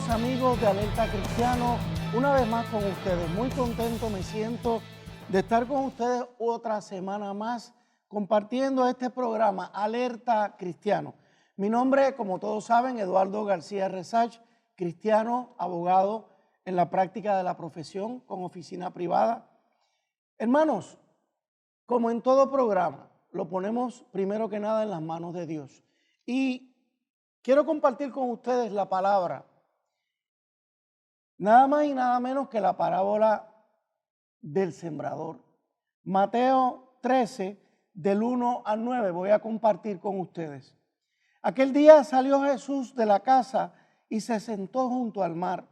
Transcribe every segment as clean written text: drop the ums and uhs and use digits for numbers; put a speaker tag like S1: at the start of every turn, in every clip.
S1: Saludos amigos de Alerta Cristiano, una vez más con ustedes. Muy contento me siento de estar con ustedes otra semana más compartiendo este programa Alerta Cristiano. Mi nombre, como todos saben, Eduardo García Resach, cristiano, abogado en la práctica de la profesión con oficina privada. Hermanos, como en todo programa, lo ponemos primero que nada en las manos de Dios. Y quiero compartir con ustedes la palabra, nada más y nada menos que la parábola del sembrador. Mateo 13, del 1 al 9, voy a compartir con ustedes. Aquel día salió Jesús de la casa y se sentó junto al mar.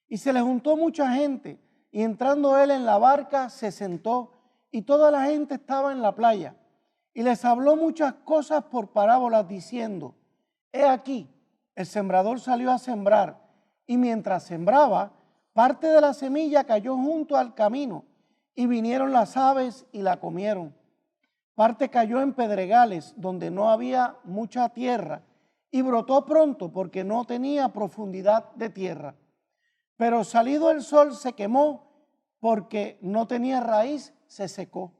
S1: Y se le juntó mucha gente, y entrando él en la barca se sentó, y toda la gente estaba en la playa. Y les habló muchas cosas por parábolas, diciendo: He aquí, el sembrador salió a sembrar, y mientras sembraba, parte de la semilla cayó junto al camino, y vinieron las aves y la comieron. Parte cayó en pedregales, donde no había mucha tierra, y brotó pronto, porque no tenía profundidad de tierra. Pero salido el sol se quemó, porque no tenía raíz, se secó.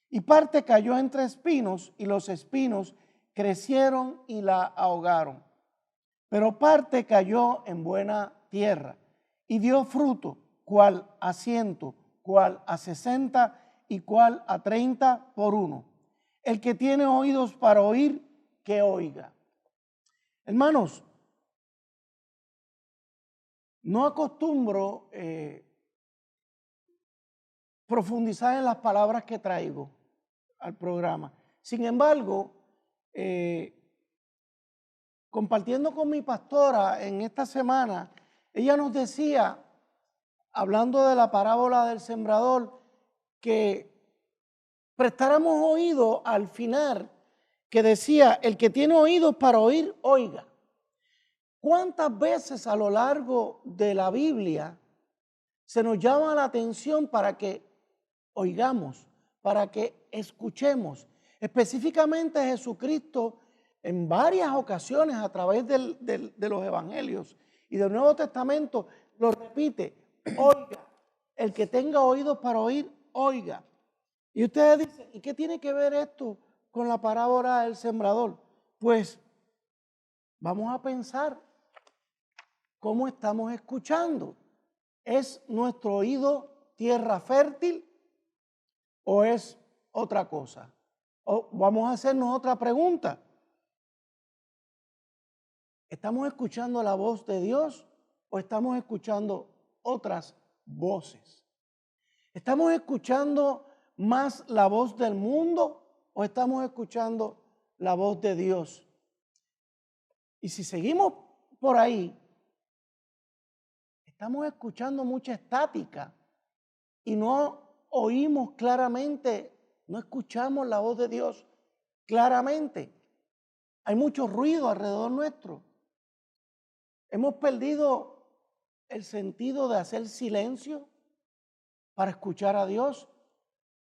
S1: Y parte cayó entre espinos, y los espinos crecieron y la ahogaron. Pero parte cayó en buena tierra, y dio fruto, cual a 100, cual a 60, y cual a 30 por uno. El que tiene oídos para oír, que oiga. Hermanos, no acostumbro profundizar en las palabras que traigo al programa. Sin embargo, compartiendo con mi pastora en esta semana, ella nos decía, hablando de la parábola del sembrador, que prestáramos oído al final, que decía: el que tiene oídos para oír, oiga. ¿Cuántas veces a lo largo de la Biblia se nos llama la atención para que oigamos, para que escuchemos? Específicamente Jesucristo en varias ocasiones a través de los evangelios y del Nuevo Testamento lo repite: oiga, el que tenga oídos para oír, oiga. Y ustedes dicen: ¿y qué tiene que ver esto con la parábola del sembrador? Pues vamos a pensar cómo estamos escuchando. ¿Es nuestro oído tierra fértil o es otra cosa? O vamos a hacernos otra pregunta. ¿Estamos escuchando la voz de Dios o estamos escuchando otras voces? ¿Estamos escuchando más la voz del mundo o estamos escuchando la voz de Dios? Y si seguimos por ahí, estamos escuchando mucha estática y no oímos claramente, no escuchamos la voz de Dios claramente. Hay mucho ruido alrededor nuestro. Hemos perdido el sentido de hacer silencio para escuchar a Dios.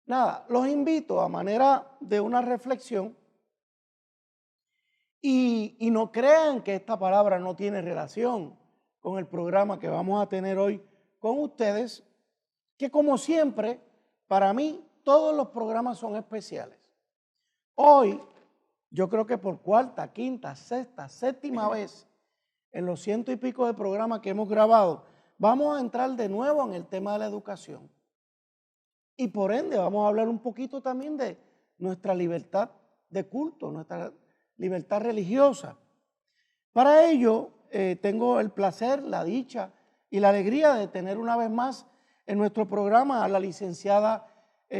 S1: Nada, los invito a manera de una reflexión y no crean que esta palabra no tiene relación con el programa que vamos a tener hoy con ustedes, que como siempre, para mí, todos los programas son especiales. Hoy, yo creo que por cuarta, quinta, sexta, séptima vez, en los 100 y pico de programas que hemos grabado, vamos a entrar de nuevo en el tema de la educación. Y por ende vamos a hablar un poquito también de nuestra libertad de culto, nuestra libertad religiosa. Para ello, tengo el placer, la dicha y la alegría de tener una vez más en nuestro programa a la licenciada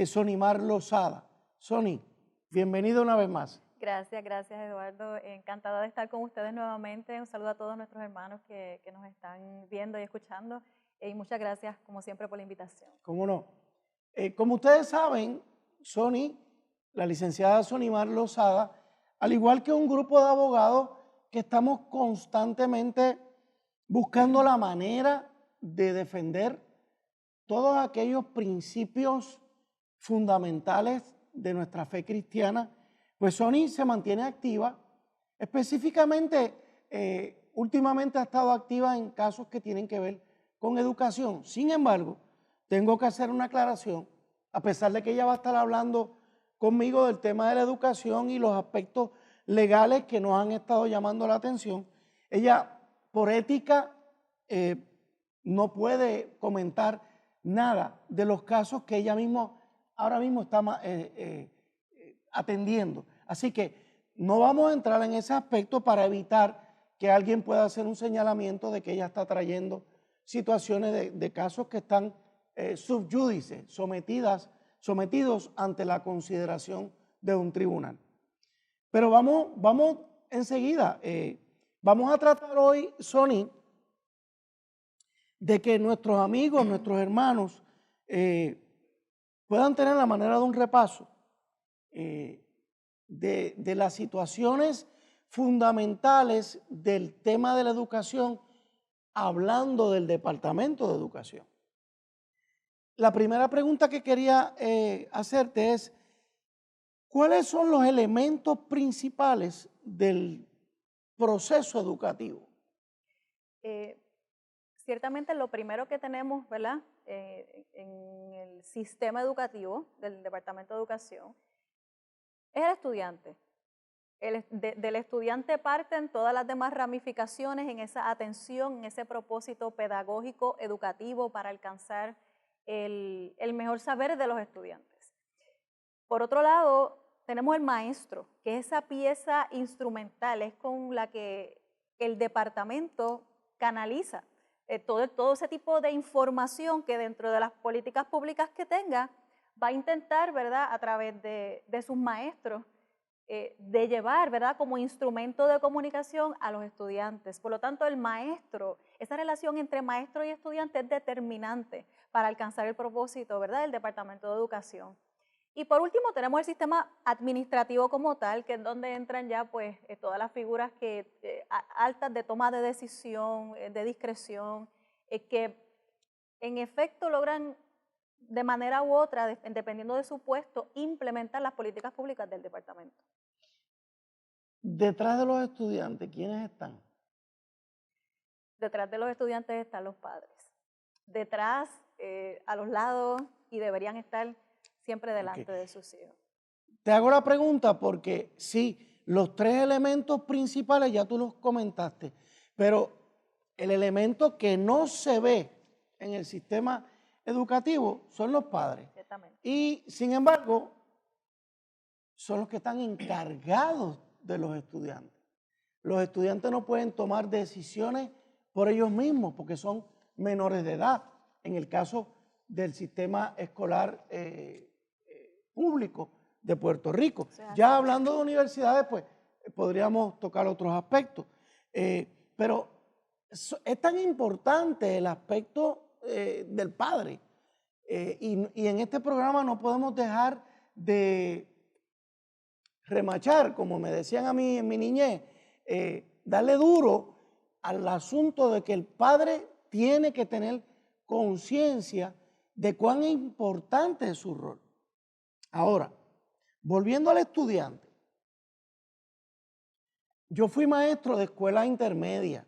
S1: Sonimar Lozada. Sony, bienvenida una vez más.
S2: Gracias Eduardo. Encantada de estar con ustedes nuevamente. Un saludo a todos nuestros hermanos que nos están viendo y escuchando. Y muchas gracias, como siempre, por la invitación.
S1: ¿Cómo no? Como ustedes saben, Sony, la licenciada Sonimar Lozada, al igual que un grupo de abogados que estamos constantemente buscando la manera de defender todos aquellos principios fundamentales de nuestra fe cristiana, pues Sony se mantiene activa. Específicamente últimamente ha estado activa en casos que tienen que ver con educación. Sin embargo, tengo que hacer una aclaración, a pesar de que ella va a estar hablando conmigo del tema de la educación y los aspectos legales que nos han estado llamando la atención. Ella, por ética, no puede comentar nada de los casos que ella ahora mismo está atendiendo. Así que no vamos a entrar en ese aspecto para evitar que alguien pueda hacer un señalamiento de que ella está trayendo situaciones de casos que están sub judice, sometidos ante la consideración de un tribunal. Pero vamos enseguida. Vamos a tratar hoy, Sony, de que nuestros amigos, nuestros hermanos, puedan tener la manera de un repaso de las situaciones fundamentales del tema de la educación, hablando del Departamento de Educación. La primera pregunta que quería hacerte es, ¿cuáles son los elementos principales del proceso educativo?
S2: Ciertamente lo primero que tenemos, ¿verdad? En el sistema educativo del Departamento de Educación es el estudiante. Del estudiante parten todas las demás ramificaciones en esa atención, en ese propósito pedagógico, educativo para alcanzar el mejor saber de los estudiantes. Por otro lado, tenemos el maestro, que es esa pieza instrumental, es con la que el departamento canaliza todo ese tipo de información que dentro de las políticas públicas que tenga, va a intentar, ¿verdad?, a través de sus maestros, de llevar, ¿verdad?, como instrumento de comunicación a los estudiantes. Por lo tanto, el maestro, esa relación entre maestro y estudiante es determinante para alcanzar el propósito, ¿verdad?, del Departamento de Educación. Y por último tenemos el sistema administrativo como tal, que es donde entran ya pues todas las figuras altas de toma de decisión, de discreción, que en efecto logran de manera u otra, dependiendo de su puesto, implementar las políticas públicas del departamento.
S1: Detrás de los estudiantes, ¿quiénes están?
S2: Detrás de los estudiantes están los padres. Detrás, a los lados, y deberían estar siempre delante de sus hijos.
S1: Te hago la pregunta porque sí, los tres elementos principales ya tú los comentaste, pero el elemento que no se ve en el sistema educativo son los padres. Y sin embargo, son los que están encargados de los estudiantes. Los estudiantes no pueden tomar decisiones por ellos mismos porque son menores de edad. En el caso del sistema escolar público de Puerto Rico. Ya hablando de universidades, pues podríamos tocar otros aspectos. Pero es tan importante el aspecto del padre. Y en este programa no podemos dejar de remachar, como me decían a mí en mi niñez, darle duro al asunto de que el padre tiene que tener conciencia de cuán importante es su rol. Ahora, volviendo al estudiante, yo fui maestro de escuela intermedia,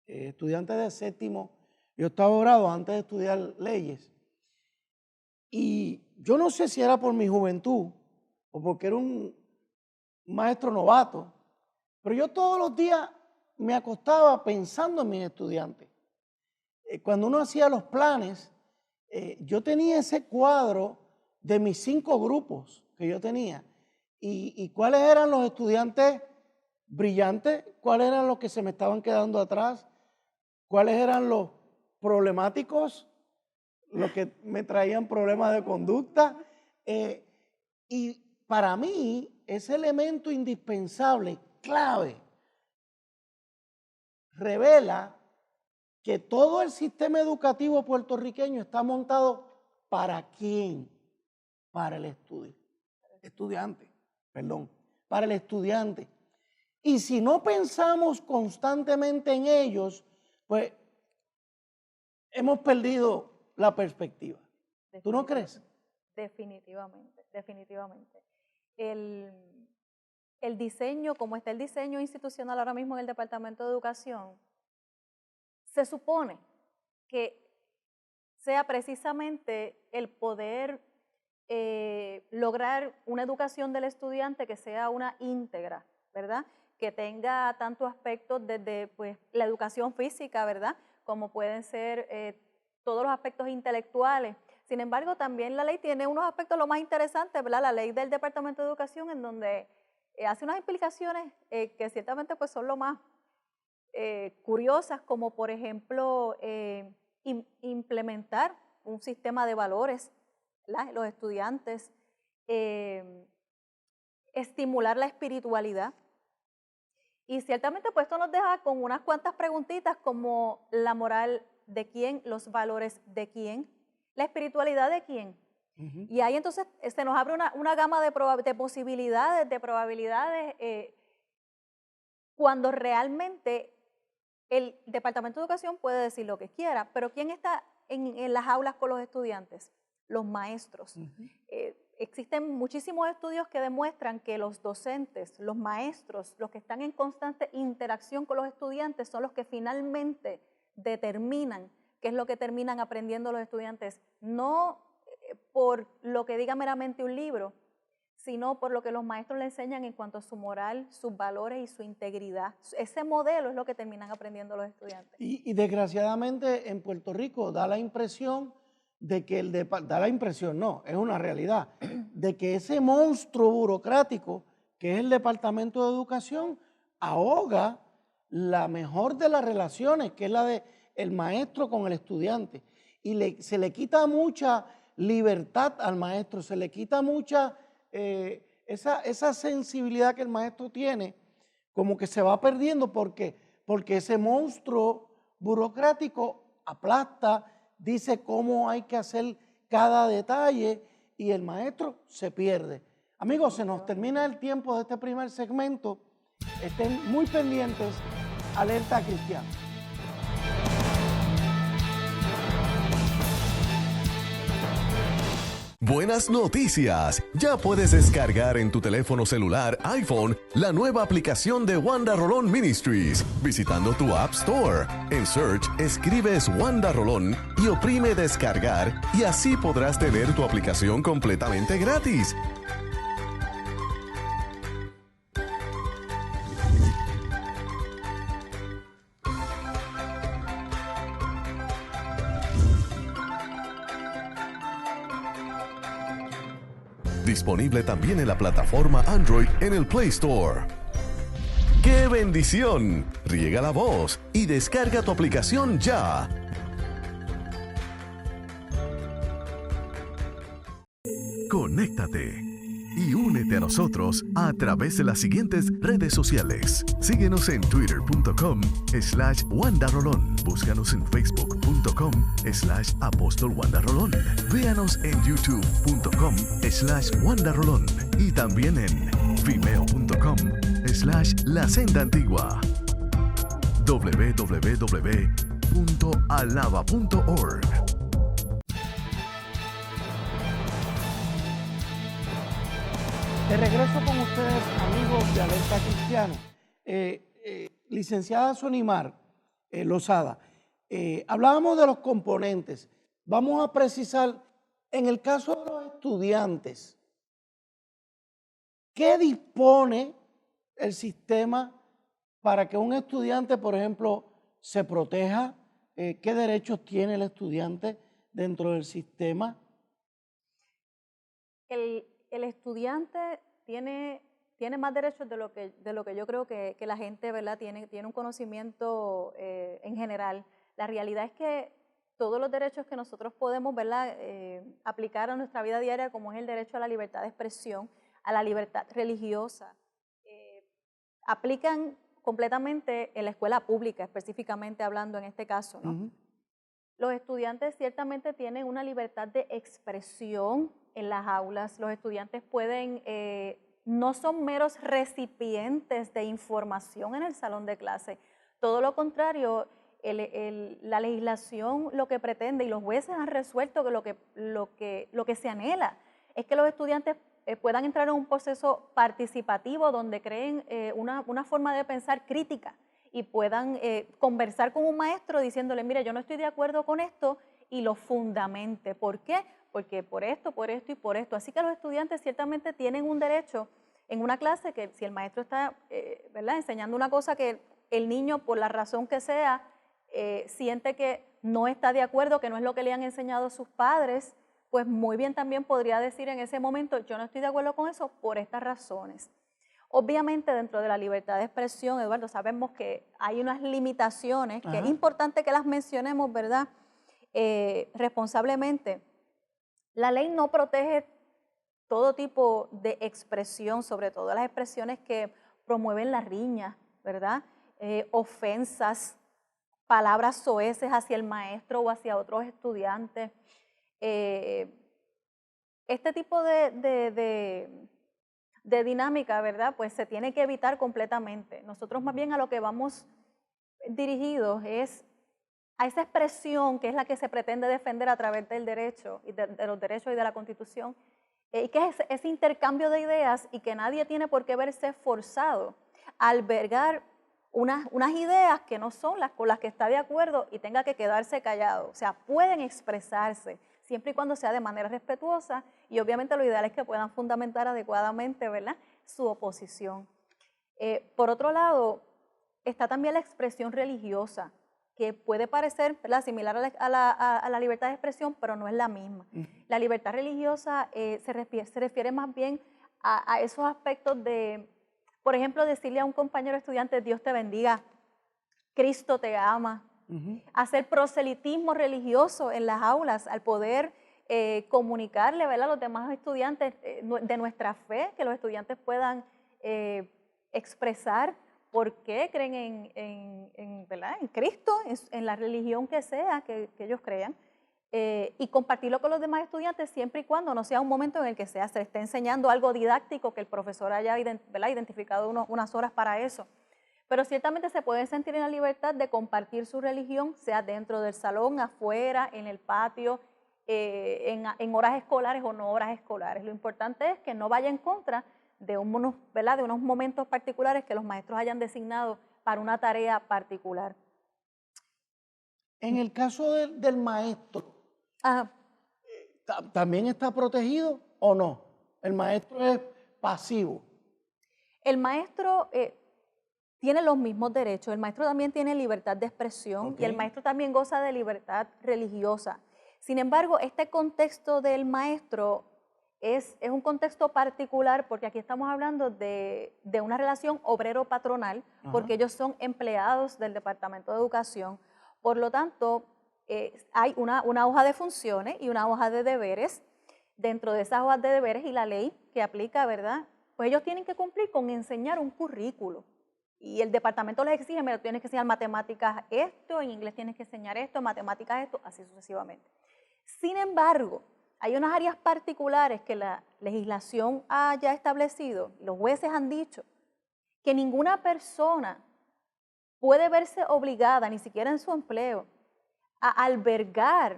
S1: estudiante de séptimo y octavo grado antes de estudiar leyes. Y yo no sé si era por mi juventud o porque era un maestro novato, pero yo todos los días me acostaba pensando en mis estudiantes. Cuando uno hacía los planes, yo tenía ese cuadro de mis 5 grupos que yo tenía y cuáles eran los estudiantes brillantes, cuáles eran los que se me estaban quedando atrás, cuáles eran los problemáticos, los que me traían problemas de conducta. Y para mí, ese elemento indispensable, clave, revela que todo el sistema educativo puertorriqueño está montado ¿para quién? Para el estudiante, para el estudiante. Y si no pensamos constantemente en ellos, pues hemos perdido la perspectiva. ¿Tú no crees?
S2: Definitivamente, definitivamente. El diseño, como está el diseño institucional ahora mismo en el Departamento de Educación, se supone que sea precisamente el poder lograr una educación del estudiante que sea una íntegra, ¿verdad? Que tenga tantos aspectos desde pues, la educación física, ¿verdad? Como pueden ser todos los aspectos intelectuales. Sin embargo, también la ley tiene unos aspectos lo más interesantes, ¿verdad? La ley del Departamento de Educación, en donde hace unas implicaciones que ciertamente pues, son lo más curiosas, como por ejemplo implementar un sistema de valores, ¿verdad? Los estudiantes, estimular la espiritualidad. Y ciertamente pues esto nos deja con unas cuantas preguntitas como la moral de quién, los valores de quién, la espiritualidad de quién. Y ahí entonces se nos abre una gama de posibilidades, de probabilidades, cuando realmente el Departamento de Educación puede decir lo que quiera, pero ¿quién está en las aulas con los estudiantes? Los maestros. Existen muchísimos estudios que demuestran que los docentes, los maestros, los que están en constante interacción con los estudiantes son los que finalmente determinan qué es lo que terminan aprendiendo los estudiantes, no por lo que diga meramente un libro, sino por lo que los maestros le enseñan en cuanto a su moral, sus valores y su integridad. Ese modelo es lo que terminan aprendiendo los estudiantes.
S1: Y desgraciadamente en Puerto Rico da la impresión de que es una realidad, de que ese monstruo burocrático que es el Departamento de Educación ahoga la mejor de las relaciones, que es la del maestro con el estudiante. Y se le quita mucha libertad al maestro, se le quita mucha, esa sensibilidad que el maestro tiene, como que se va perdiendo porque ese monstruo burocrático aplasta, dice cómo hay que hacer cada detalle y el maestro se pierde. Amigos, se nos termina el tiempo de este primer segmento. Estén muy pendientes. Alerta Cristiana.
S3: Buenas noticias. Ya puedes descargar en tu teléfono celular iPhone la nueva aplicación de Wanda Rolón Ministries visitando tu App Store. En Search escribes Wanda Rolón y oprime descargar y así podrás tener tu aplicación completamente gratis. Disponible también en la plataforma Android en el Play Store. ¡Qué bendición! Riega la voz y descarga tu aplicación ya. Conéctate y únete a nosotros a través de las siguientes redes sociales. Síguenos en twitter.com/WandaRolón. Búscanos en facebook.com/Apóstol Wanda Rolón. Véanos en youtube.com/WandaRolón y también en vimeo.com/La Senda Antigua. www.alaba.org.
S1: De regreso con ustedes, amigos de Alerta Cristiana. Licenciada Sonimar Lozada, hablábamos de los componentes. Vamos a precisar, en el caso de los estudiantes, ¿qué dispone el sistema para que un estudiante, por ejemplo, se proteja? ¿Qué derechos tiene el estudiante dentro del sistema?
S2: El estudiante tiene más derechos de lo que yo creo que la gente, ¿verdad? Tiene un conocimiento en general. La realidad es que todos los derechos que nosotros podemos, ¿verdad? Aplicar a nuestra vida diaria, como es el derecho a la libertad de expresión, a la libertad religiosa, aplican completamente en la escuela pública, específicamente hablando en este caso, ¿no? Los estudiantes ciertamente tienen una libertad de expresión en las aulas. Los estudiantes pueden, no son meros recipientes de información en el salón de clase. Todo lo contrario, la legislación lo que pretende, y los jueces han resuelto que lo que se anhela es que los estudiantes puedan entrar en un proceso participativo donde creen una forma de pensar crítica y puedan conversar con un maestro diciéndole, mira, yo no estoy de acuerdo con esto, y lo fundamente. ¿Por qué? Porque por esto y por esto. Así que los estudiantes ciertamente tienen un derecho en una clase que si el maestro está ¿verdad? Enseñando una cosa que el niño, por la razón que sea, siente que no está de acuerdo, que no es lo que le han enseñado sus padres, pues muy bien también podría decir en ese momento, yo no estoy de acuerdo con eso por estas razones. Obviamente dentro de la libertad de expresión, Eduardo, sabemos que hay unas limitaciones, que es importante que las mencionemos, ¿verdad? Responsablemente. La ley no protege todo tipo de expresión, sobre todo las expresiones que promueven la riña, ¿verdad? Ofensas, palabras soeces hacia el maestro o hacia otros estudiantes. Este tipo de dinámica, ¿verdad? Pues se tiene que evitar completamente. Nosotros más bien a lo que vamos dirigidos es a esa expresión que es la que se pretende defender a través del derecho, y de los derechos y de la Constitución, y que es ese intercambio de ideas y que nadie tiene por qué verse forzado a albergar unas ideas que no son las con las que está de acuerdo y tenga que quedarse callado. O sea, pueden expresarse siempre y cuando sea de manera respetuosa y obviamente lo ideal es que puedan fundamentar adecuadamente, ¿verdad?, su oposición. Por otro lado, está también la expresión religiosa, que puede parecer, ¿verdad?, similar a la libertad de expresión, pero no es la misma. La libertad religiosa se refiere más bien a esos aspectos de, por ejemplo, decirle a un compañero estudiante, Dios te bendiga, Cristo te ama, hacer proselitismo religioso en las aulas, al poder comunicarle, ¿verdad?, a los demás estudiantes de nuestra fe, que los estudiantes puedan expresar por qué creen ¿verdad?, en Cristo, en la religión que sea que ellos crean, y compartirlo con los demás estudiantes siempre y cuando no sea un momento en el que se le esté enseñando algo didáctico que el profesor haya, ¿verdad?, identificado unas horas para eso. Pero ciertamente se pueden sentir en la libertad de compartir su religión, sea dentro del salón, afuera, en el patio, en horas escolares o no horas escolares. Lo importante es que no vaya en contra de ¿verdad?, de unos momentos particulares que los maestros hayan designado para una tarea particular.
S1: En el caso del maestro, ¿también está protegido o no? ¿El maestro es pasivo?
S2: El maestro tiene los mismos derechos, el maestro también tiene libertad de expresión y el maestro también goza de libertad religiosa. Sin embargo, este contexto del maestro es un contexto particular porque aquí estamos hablando de una relación obrero-patronal, porque ellos son empleados del Departamento de Educación. Por lo tanto, hay una hoja de funciones y una hoja de deberes. Dentro de esas hojas de deberes y la ley que aplica, ¿verdad?, pues ellos tienen que cumplir con enseñar un currículo. Y el departamento les exige, mira, tienes que enseñar matemáticas esto, en inglés tienes que enseñar esto, matemáticas esto, así sucesivamente. Sin embargo, hay unas áreas particulares que la legislación ha ya establecido, los jueces han dicho, que ninguna persona puede verse obligada, ni siquiera en su empleo, a albergar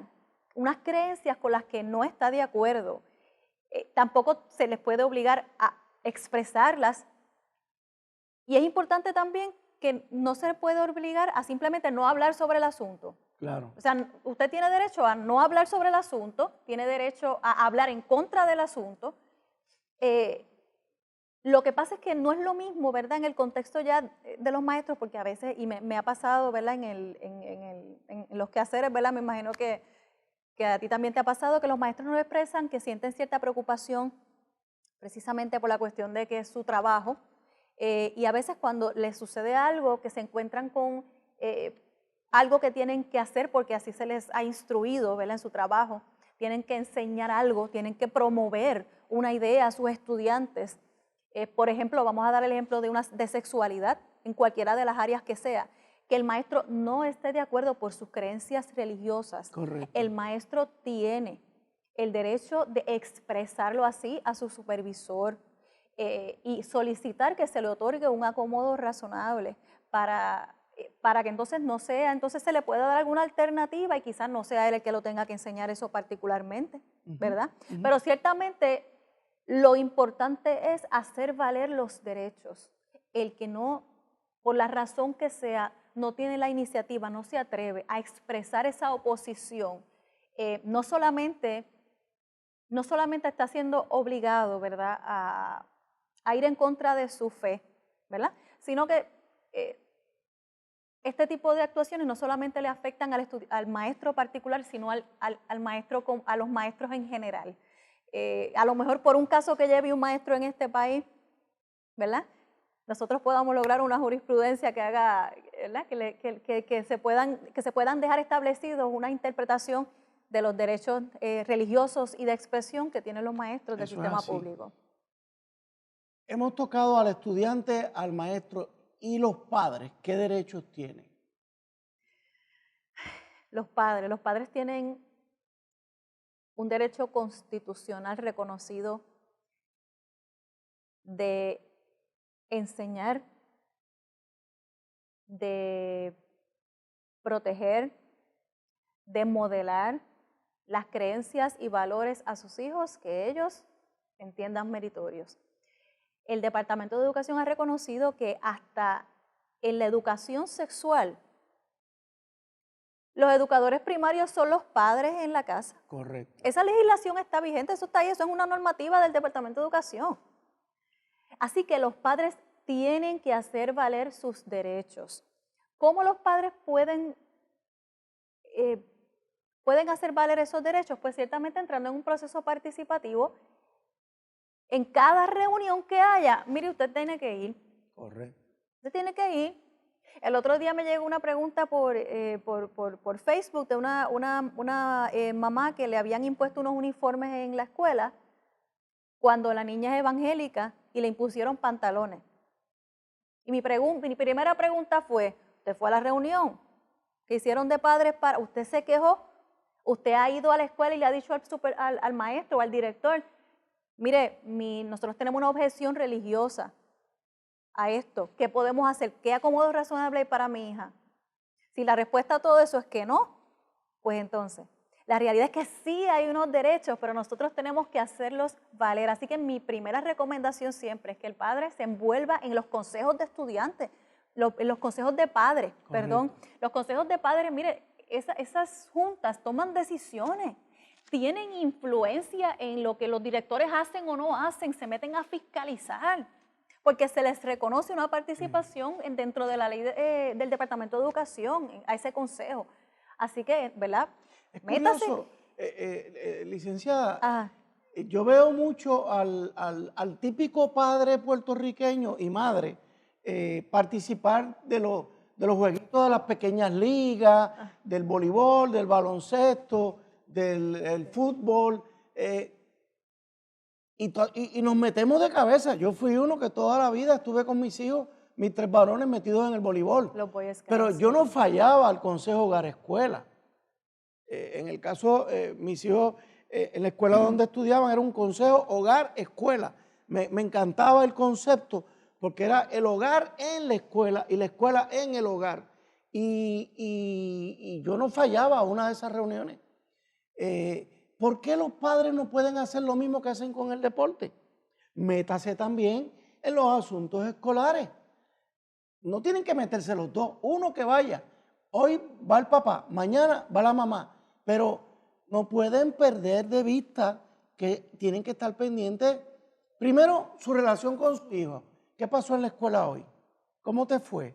S2: unas creencias con las que no está de acuerdo. Tampoco se les puede obligar a expresarlas. Y es importante también que no se puede obligar a simplemente no hablar sobre el asunto.
S1: Claro.
S2: O sea, usted tiene derecho a no hablar sobre el asunto, tiene derecho a hablar en contra del asunto. Lo que pasa es que no es lo mismo, ¿verdad?, en el contexto ya de los maestros, porque a veces, y me ha pasado, ¿verdad?, en los quehaceres, ¿verdad?, me imagino que a ti también te ha pasado, que los maestros nos expresan que sienten cierta preocupación precisamente por la cuestión de que es su trabajo, y a veces cuando les sucede algo, que se encuentran con algo que tienen que hacer porque así se les ha instruido, ¿verdad?, en su trabajo, tienen que enseñar algo, tienen que promover una idea a sus estudiantes. Por ejemplo, vamos a dar el ejemplo de sexualidad, en cualquiera de las áreas que sea, que el maestro no esté de acuerdo por sus creencias religiosas.
S1: Correcto.
S2: El maestro tiene el derecho de expresarlo así a su supervisor y solicitar que se le otorgue un acomodo razonable para que entonces no sea, entonces se le pueda dar alguna alternativa y quizás no sea él el que lo tenga que enseñar eso particularmente, ¿verdad? Pero ciertamente lo importante es hacer valer los derechos. El que no por la razón que sea, no tiene la iniciativa, no se atreve a expresar esa oposición, no solamente está siendo obligado, ¿verdad?, a ir en contra de su fe, ¿verdad?, sino que este tipo de actuaciones no solamente le afectan al maestro particular, sino a los maestros en general. A lo mejor por un caso que lleve un maestro en este país, ¿verdad?, nosotros podamos lograr una jurisprudencia que haga, ¿verdad?, que se puedan dejar establecidos una interpretación de los derechos religiosos y de expresión que tienen los maestros del sistema público.
S1: Hemos tocado al estudiante, al maestro y los padres. ¿Qué derechos tienen?
S2: Los padres tienen un derecho constitucional reconocido de enseñar, de proteger, de modelar las creencias y valores a sus hijos que ellos entiendan meritorios. El Departamento de Educación ha reconocido que hasta en la educación sexual, los educadores primarios son los padres en la casa.
S1: Correcto.
S2: Esa legislación está vigente, eso está ahí, eso es una normativa del Departamento de Educación. Así que los padres tienen que hacer valer sus derechos. ¿Cómo los padres pueden hacer valer esos derechos? Pues ciertamente entrando en un proceso participativo. En cada reunión que haya, mire, usted tiene que ir.
S1: Correcto.
S2: Usted tiene que ir. El otro día me llegó una pregunta por Facebook de una mamá que le habían impuesto unos uniformes en la escuela cuando la niña es evangélica y le impusieron pantalones. Y mi primera pregunta fue, ¿usted fue a la reunión que hicieron de padres para, usted se quejó, usted ha ido a la escuela y le ha dicho al maestro o al director, mire, nosotros tenemos una objeción religiosa a esto, ¿qué podemos hacer? ¿Qué acomodo razonable hay para mi hija? Si la respuesta a todo eso es que no, pues entonces, la realidad es que sí hay unos derechos, pero nosotros tenemos que hacerlos valer. Así que mi primera recomendación siempre es que el padre se envuelva en los consejos de estudiantes, en los consejos de padres, perdón. Los consejos de padres, mire, esas juntas toman decisiones, tienen influencia en lo que los directores hacen o no hacen, se meten a fiscalizar, porque se les reconoce una participación dentro de la ley del Departamento de Educación, a ese consejo. Así que, ¿verdad?
S1: Es curioso, licenciada, yo veo mucho al típico padre puertorriqueño y madre participar de los jueguitos de las pequeñas ligas, del voleibol, del baloncesto, del fútbol, y nos metemos de cabeza. Yo fui uno que toda la vida estuve con mis hijos, mis 3 varones metidos en el voleibol, pero yo no fallaba al consejo hogar-escuela. En el caso, mis hijos, en la escuela donde estudiaban era un consejo hogar-escuela. Me encantaba el concepto porque era el hogar en la escuela y la escuela en el hogar. Y yo no fallaba a una de esas reuniones. ¿Por qué los padres no pueden hacer lo mismo que hacen con el deporte? Métase también en los asuntos escolares. No tienen que meterse los dos, uno que vaya. Hoy va el papá, mañana va la mamá, pero no pueden perder de vista que tienen que estar pendientes, primero, su relación con su hijo. ¿Qué pasó en la escuela hoy? ¿Cómo te fue?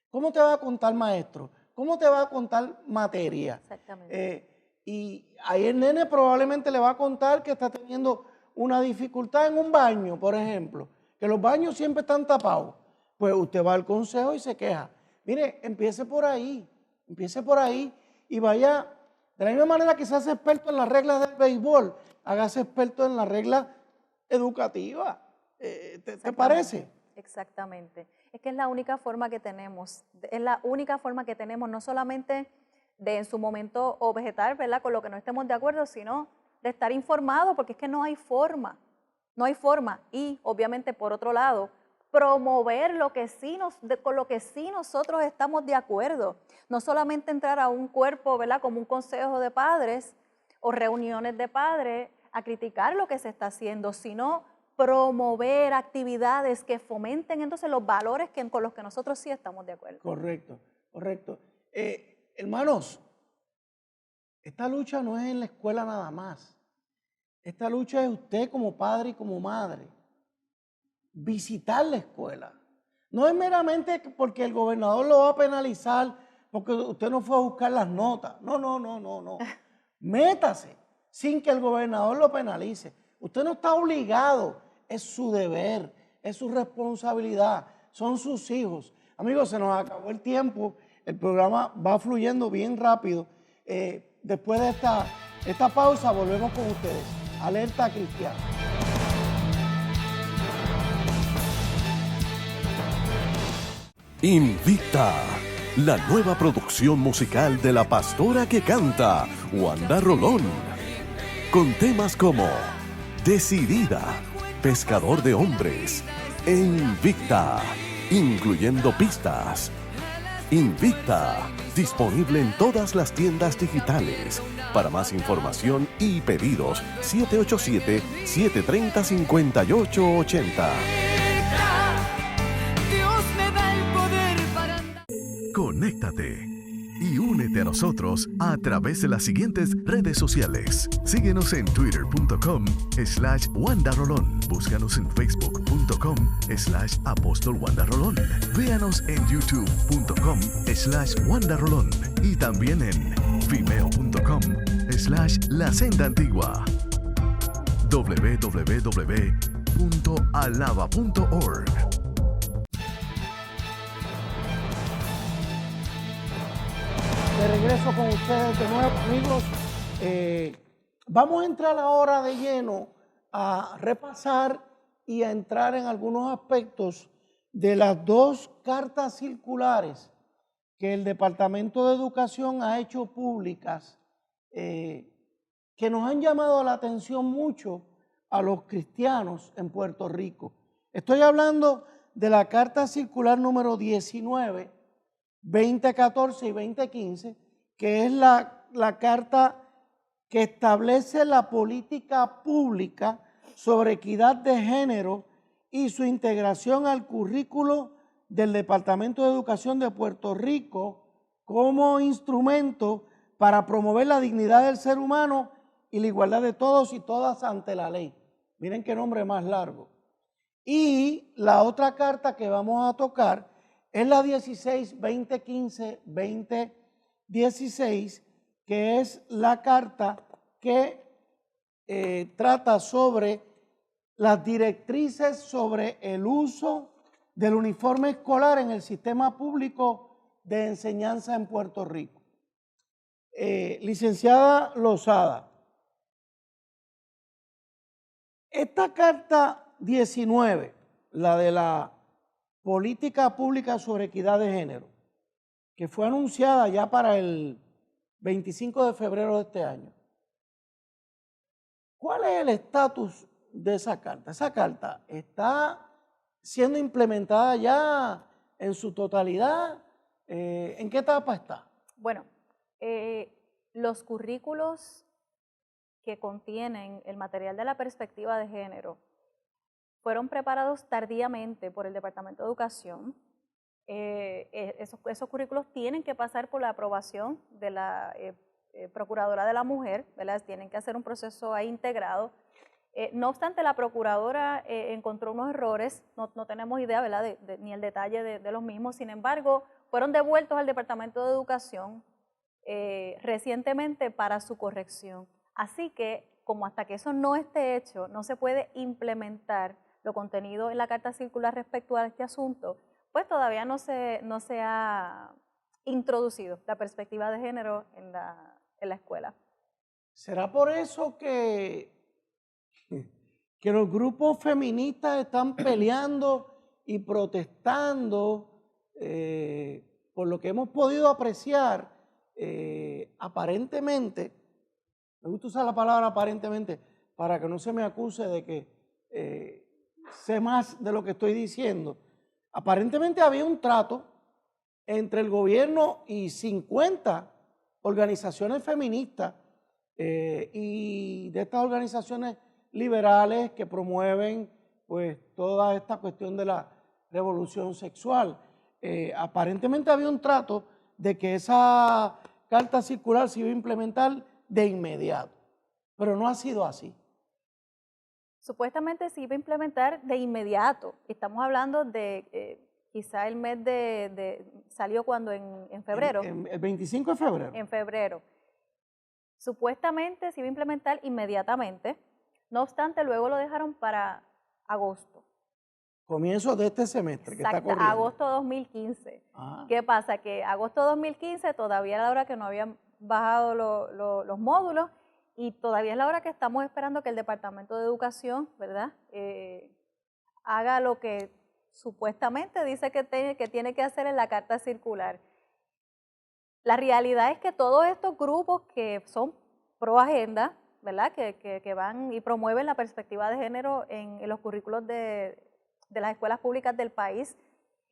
S1: ¿Cómo te va a contar maestro? ¿Cómo te va a contar materia?
S2: Exactamente.
S1: Y ahí el nene probablemente le va a contar que está teniendo una dificultad en un baño, por ejemplo, que los baños siempre están tapados. Pues usted va al consejo y se queja. Mire, empiece por ahí y vaya, de la misma manera que se hace experto en las reglas del béisbol, hágase experto en las reglas educativas. ¿Te parece?
S2: Exactamente. Es que es la única forma que tenemos, no solamente de en su momento objetar, ¿verdad?, con lo que no estemos de acuerdo, sino de estar informado, porque es que no hay forma. Y obviamente, por otro lado, promover con lo que sí nosotros estamos de acuerdo. No solamente entrar a un cuerpo, ¿verdad?, como un consejo de padres o reuniones de padres a criticar lo que se está haciendo, sino promover actividades que fomenten entonces los valores con los que nosotros sí estamos de acuerdo.
S1: Correcto, correcto. Hermanos, esta lucha no es en la escuela nada más. Esta lucha es usted como padre y como madre. Visitar la escuela. No es meramente porque el gobernador lo va a penalizar porque usted no fue a buscar las notas. No, no, no, no, no. Métase sin que el gobernador lo penalice. Usted no está obligado, es su deber, es su responsabilidad, son sus hijos. Amigos, se nos acabó el tiempo, el programa va fluyendo bien rápido. Después de esta pausa volvemos con ustedes. Alerta Cristiana.
S3: Invicta, la nueva producción musical de la pastora que canta, Wanda Rolón, con temas como Decidida, Pescador de Hombres e Invicta, incluyendo pistas. Invicta, disponible en todas las tiendas digitales. Para más información y pedidos, 787-730-5880. Conéctate y únete a nosotros a través de las siguientes redes sociales. Síguenos en twitter.com/WandaRolón. Búscanos en facebook.com/Apóstol Wanda Rolón. Véanos en youtube.com/WandaRolón y también en vimeo.com/La Senda Antigua. www.alaba.org.
S1: De regreso con ustedes de nuevo, amigos. Vamos a entrar ahora de lleno a repasar y a entrar en algunos aspectos de las dos cartas circulares que el Departamento de Educación ha hecho públicas, que nos han llamado la atención mucho a los cristianos en Puerto Rico. Estoy hablando de la carta circular número 19, 2014 y 2015, que es la carta que establece la política pública sobre equidad de género y su integración al currículo del Departamento de Educación de Puerto Rico como instrumento para promover la dignidad del ser humano y la igualdad de todos y todas ante la ley. Miren qué nombre más largo. Y la otra carta que vamos a tocar es la 16, 2015, 2016, que es la carta que trata sobre las directrices sobre el uso del uniforme escolar en el sistema público de enseñanza en Puerto Rico. Licenciada Lozada, esta carta 19, la de la política pública sobre equidad de género, que fue anunciada ya para el 25 de febrero de este año. ¿Cuál es el estatus de esa carta? Esa carta está siendo implementada ya en su totalidad. ¿En qué etapa está?
S2: Bueno, los currículos que contienen el material de la perspectiva de género fueron preparados tardíamente por el Departamento de Educación. Esos currículos tienen que pasar por la aprobación de la Procuradora de la Mujer, ¿verdad? Tienen que hacer un proceso ahí integrado. No obstante, la Procuradora encontró unos errores, no tenemos idea, ¿verdad? Ni el detalle de los mismos. Sin embargo, fueron devueltos al Departamento de Educación recientemente para su corrección. Así que, como hasta que eso no esté hecho, no se puede implementar lo contenido en la carta circular respecto a este asunto, pues todavía no se ha introducido la perspectiva de género en la escuela.
S1: ¿Será por eso que los grupos feministas están peleando y protestando por lo que hemos podido apreciar aparentemente? Me gusta usar la palabra aparentemente para que no se me acuse de que sé más de lo que estoy diciendo. Aparentemente había un trato entre el gobierno y 50 organizaciones feministas y de estas organizaciones liberales que promueven pues toda esta cuestión de la revolución sexual. Aparentemente había un trato de que esa carta circular se iba a implementar de inmediato, pero no ha sido así.
S2: Supuestamente se iba a implementar de inmediato. Estamos hablando de quizá el mes salió cuando en febrero.
S1: El 25 de febrero.
S2: En febrero. Supuestamente se iba a implementar inmediatamente, no obstante luego lo dejaron para agosto.
S1: Comienzo de este semestre que está corriendo.
S2: Agosto 2015. ¿Qué pasa? Que agosto 2015 todavía era la hora que no habían bajado los módulos y todavía es la hora que estamos esperando que el Departamento de Educación, ¿verdad?, haga lo que supuestamente dice que tiene que hacer en la carta circular. La realidad es que todos estos grupos que son pro agenda, ¿verdad?, que van y promueven la perspectiva de género en los currículos de las escuelas públicas del país,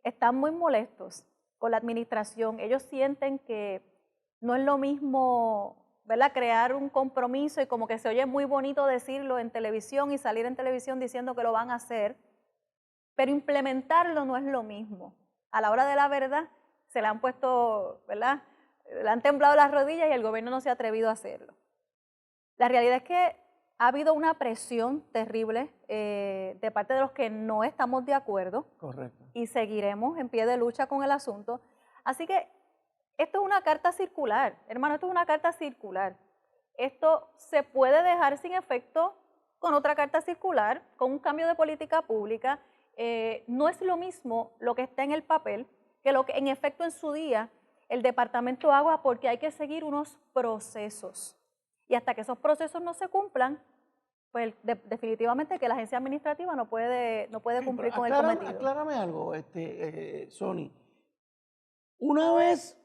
S2: están muy molestos con la administración. Ellos sienten que no es lo mismo, ¿verdad?, crear un compromiso y como que se oye muy bonito decirlo en televisión y salir en televisión diciendo que lo van a hacer, pero implementarlo no es lo mismo. A la hora de la verdad se le han puesto, ¿verdad?, le han temblado las rodillas y el gobierno no se ha atrevido a hacerlo. La realidad es que ha habido una presión terrible de parte de los que no estamos de acuerdo.
S1: Correcto.
S2: Y seguiremos en pie de lucha con el asunto. Así que esto es una carta circular, hermano, esto es una carta circular. Esto se puede dejar sin efecto con otra carta circular, con un cambio de política pública. No es lo mismo lo que está en el papel que lo que en efecto en su día el departamento haga, porque hay que seguir unos procesos. Y hasta que esos procesos no se cumplan, pues definitivamente que la agencia administrativa no puede cumplir con el cometido.
S1: Aclárame algo, Sony. Una vez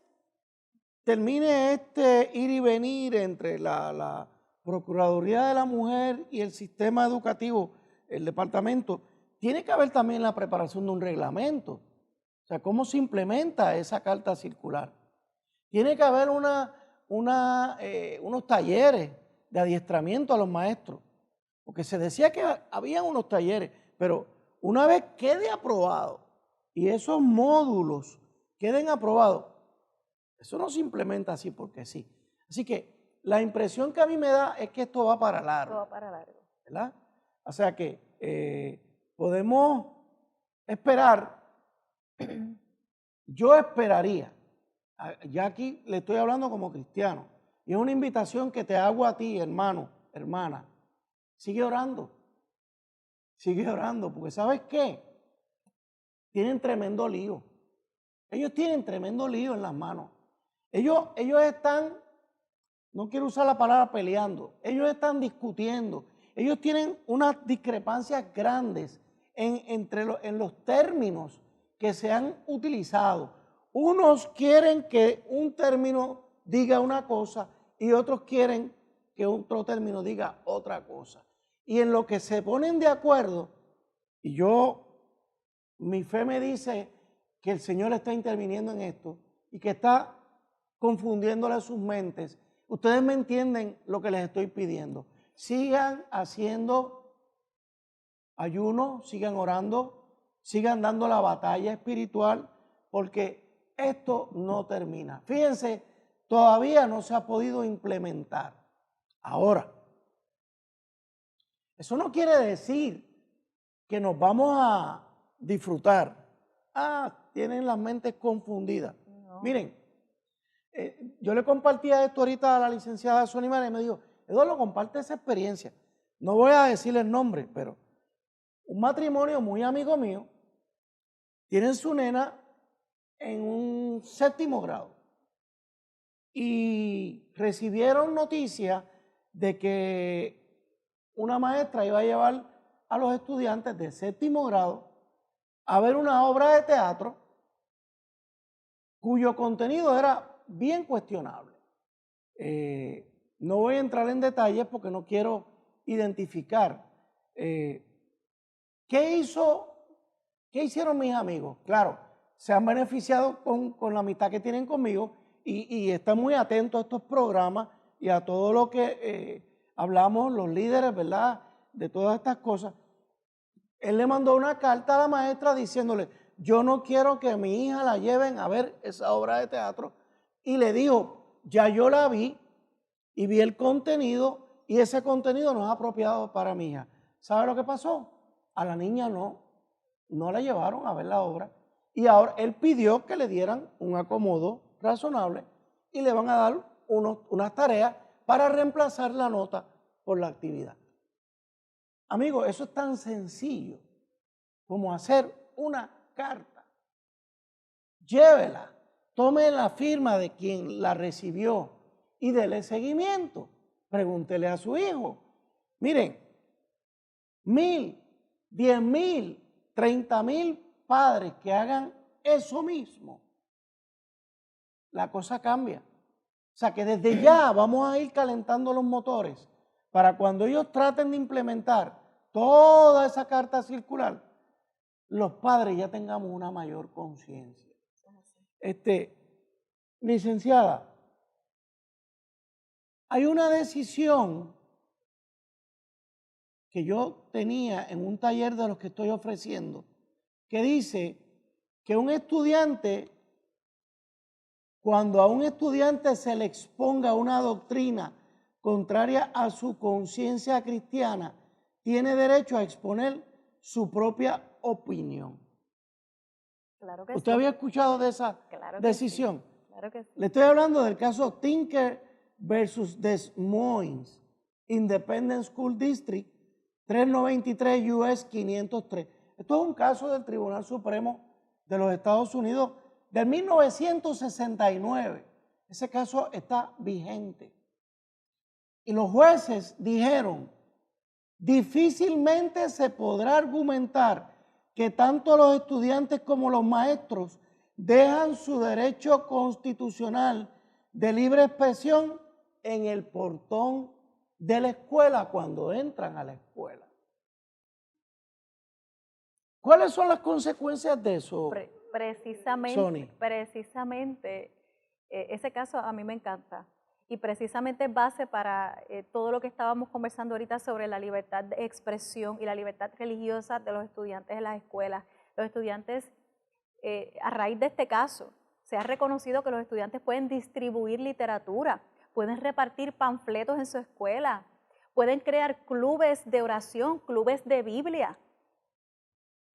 S1: termine este ir y venir entre la Procuraduría de la Mujer y el sistema educativo, el departamento, tiene que haber también la preparación de un reglamento. O sea, ¿cómo se implementa esa carta circular? Tiene que haber unos talleres de adiestramiento a los maestros, porque se decía que había unos talleres, pero una vez quede aprobado y esos módulos queden aprobados, eso no se implementa así porque sí. Así que la impresión que a mí me da es que esto va para largo.
S2: Esto va para largo.
S1: ¿Verdad? O sea que podemos esperar, yo esperaría, ya aquí le estoy hablando como cristiano, y es una invitación que te hago a ti, hermano, hermana, sigue orando, porque ¿sabes qué? Tienen tremendo lío, ellos tienen tremendo lío en las manos, ellos están, no quiero usar la palabra peleando, ellos están discutiendo, ellos tienen unas discrepancias grandes en los términos que se han utilizado. Unos quieren que un término diga una cosa y otros quieren que otro término diga otra cosa. Y en lo que se ponen de acuerdo, y mi fe me dice que el Señor está interviniendo en esto y que está confundiéndole sus mentes. Ustedes me entienden lo que les estoy pidiendo. Sigan haciendo ayuno, sigan orando, sigan dando la batalla espiritual, porque esto no termina. Fíjense, todavía no se ha podido implementar. Ahora, eso no quiere decir que nos vamos a disfrutar. Tienen las mentes confundidas. No. Miren, yo le compartía esto ahorita a la licenciada Sony Mara y me dijo, Eduardo, comparte esa experiencia. No voy a decirle el nombre, pero un matrimonio muy amigo mío, tienen su nena en un 7º grado y recibieron noticia de que una maestra iba a llevar a los estudiantes de 7º grado a ver una obra de teatro cuyo contenido era bien cuestionable. No voy a entrar en detalles porque no quiero identificar. ¿Qué hicieron mis amigos? Claro, se han beneficiado con la amistad que tienen conmigo y están muy atentos a estos programas y a todo lo que hablamos los líderes, ¿verdad? De todas estas cosas. Él le mandó una carta a la maestra diciéndole, yo no quiero que mi hija la lleven a ver esa obra de teatro. Y le dijo, ya yo la vi y vi el contenido y ese contenido no es apropiado para mi hija. ¿Sabe lo que pasó? A la niña no la llevaron a ver la obra y ahora él pidió que le dieran un acomodo razonable y le van a dar unas tareas para reemplazar la nota por la actividad. Amigos, eso es tan sencillo como hacer una carta. Llévela, tome la firma de quien la recibió y dele seguimiento. Pregúntele a su hijo. Miren, 1,000, 10,000, 30,000 padres que hagan eso mismo, la cosa cambia. O sea que desde ya vamos a ir calentando los motores para cuando ellos traten de implementar toda esa carta circular, los padres ya tengamos una mayor conciencia. Licenciada, hay una decisión que yo tenía en un taller de los que estoy ofreciendo, que dice que un estudiante, cuando a un estudiante se le exponga una doctrina contraria a su conciencia cristiana, tiene derecho a exponer su propia opinión.
S2: Claro que
S1: ¿Usted
S2: sí.
S1: había escuchado de esa decisión?
S2: Sí. Claro que sí.
S1: Le estoy hablando del caso Tinker versus Des Moines Independent School District 393 US 503. Esto es un caso del Tribunal Supremo de los Estados Unidos del 1969. Ese caso está vigente. Y los jueces dijeron, difícilmente se podrá argumentar que tanto los estudiantes como los maestros dejan su derecho constitucional de libre expresión en el portón de la escuela cuando entran a la escuela. ¿Cuáles son las consecuencias de eso?
S2: Precisamente, ese caso a mí me encanta y precisamente es base para todo lo que estábamos conversando ahorita sobre la libertad de expresión y la libertad religiosa de los estudiantes en las escuelas. Los estudiantes, a raíz de este caso, se ha reconocido que los estudiantes pueden distribuir literatura, pueden repartir panfletos en su escuela, pueden crear clubes de oración, clubes de Biblia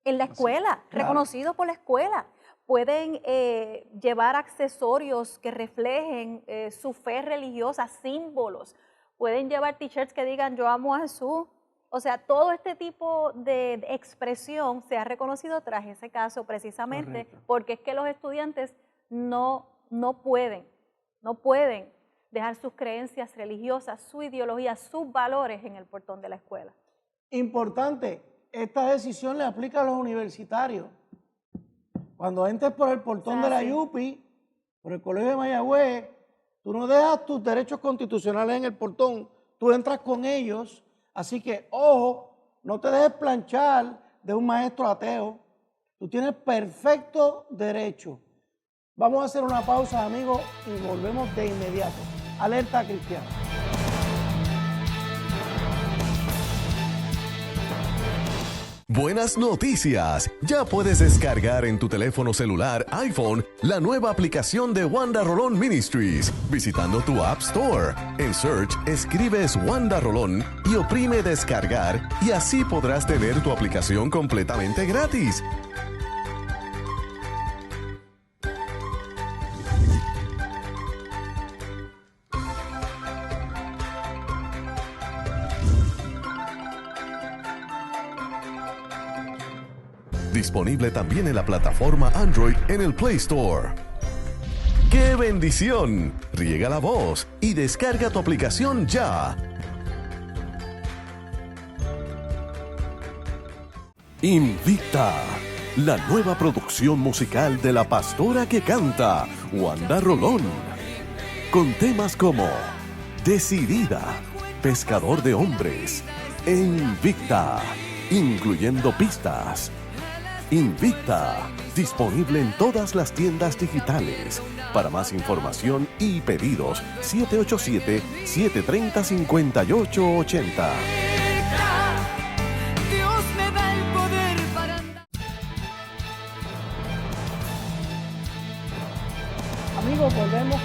S2: en la escuela, reconocidos por la escuela. Pueden llevar accesorios que reflejen su fe religiosa, símbolos. Pueden llevar t-shirts que digan yo amo a Jesús. O sea, todo este tipo de expresión se ha reconocido tras ese caso precisamente. Correcto. Porque es que los estudiantes no pueden dejar sus creencias religiosas, su ideología, sus valores en el portón de la escuela.
S1: Importante, esta decisión le aplica a los universitarios. Cuando entres por el portón de la UPI, por el Colegio de Mayagüez, tú no dejas tus derechos constitucionales en el portón, tú entras con ellos. Así que, ojo, no te dejes planchar de un maestro ateo. Tú tienes perfecto derecho. Vamos a hacer una pausa, amigos, y volvemos de inmediato. Alerta Cristiana.
S3: Buenas noticias. Ya puedes descargar en tu teléfono celular iPhone la nueva aplicación de Wanda Rolón Ministries. Visitando tu App Store. En Search escribes Wanda Rolón y oprime descargar y así podrás tener tu aplicación completamente gratis. Disponible también en la plataforma Android en el Play Store. ¡Qué bendición! Riega la voz y descarga tu aplicación ya. Invicta, la nueva producción musical de la pastora que canta, Wanda Rolón. Con temas como Decidida, Pescador de Hombres e Invicta, incluyendo pistas. Invicta, disponible en todas las tiendas digitales. Para más información y pedidos, 787-730-5880.
S4: Dios me da el poder.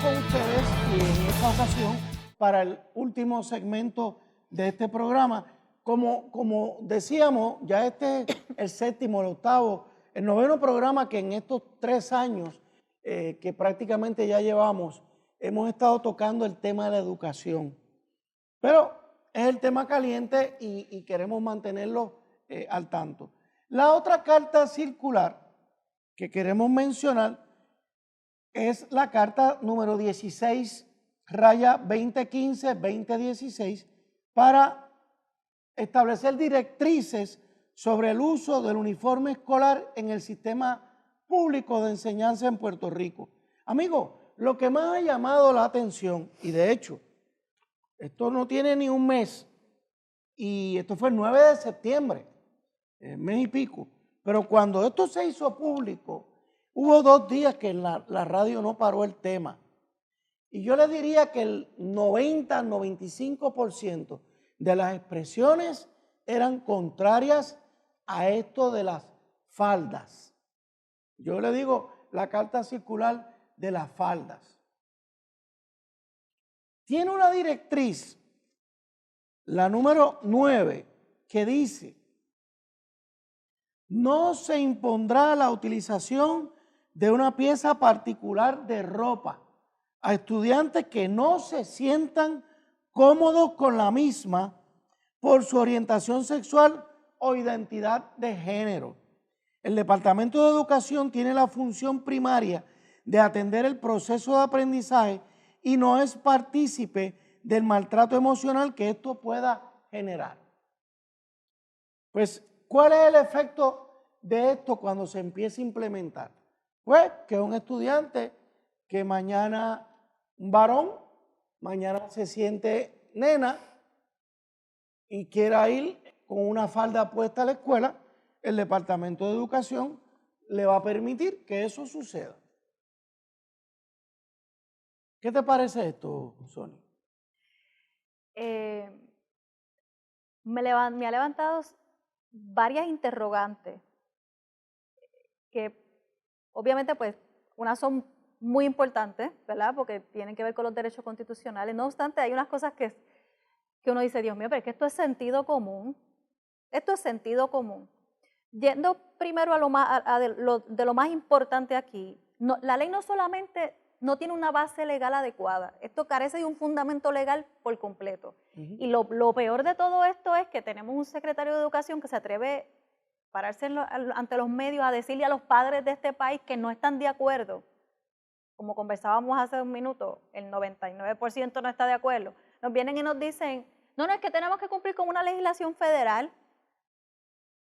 S1: con ustedes y en esta ocasión, para el último segmento de este programa, como decíamos, ya este es el séptimo, el octavo, el noveno programa que en estos 3 años que prácticamente ya llevamos, hemos estado tocando el tema de la educación. Pero es el tema caliente y queremos mantenerlo al tanto. La otra carta circular que queremos mencionar es la carta número 16, raya 2015-2016, para establecer directrices sobre el uso del uniforme escolar en el sistema público de enseñanza en Puerto Rico. Amigos, lo que más ha llamado la atención, y de hecho, esto no tiene ni un mes, y esto fue el 9 de septiembre, mes y pico, pero cuando esto se hizo público, hubo 2 días que la radio no paró el tema. Y yo le diría que el 90-95% de las expresiones eran contrarias a esto de las faldas. Yo le digo la carta circular de las faldas. Tiene una directriz, la número 9, que dice: no se impondrá la utilización de una pieza particular de ropa a estudiantes que no se sientan cómodos con la misma por su orientación sexual o identidad de género. El Departamento de Educación tiene la función primaria de atender el proceso de aprendizaje y no es partícipe del maltrato emocional que esto pueda generar. Pues, ¿cuál es el efecto de esto cuando se empiece a implementar? Pues que un estudiante que mañana, un varón, mañana se siente nena y quiera ir con una falda puesta a la escuela, el Departamento de Educación le va a permitir que eso suceda. ¿Qué te parece esto, Sonia?
S2: Me ha levantado varias interrogantes que obviamente pues unas son muy importantes, ¿verdad? Porque tienen que ver con los derechos constitucionales. No obstante, hay unas cosas que uno dice, Dios mío, pero es que esto es sentido común. Esto es sentido común. Yendo primero de lo más importante aquí, la ley no solamente no tiene una base legal adecuada, esto carece de un fundamento legal por completo. Y lo peor de todo esto es que tenemos un secretario de Educación que se atreve a pararse ante los medios a decirle a los padres de este país que no están de acuerdo. Como conversábamos hace un minuto, el 99% no está de acuerdo. Nos vienen y nos dicen, no, es que tenemos que cumplir con una legislación federal.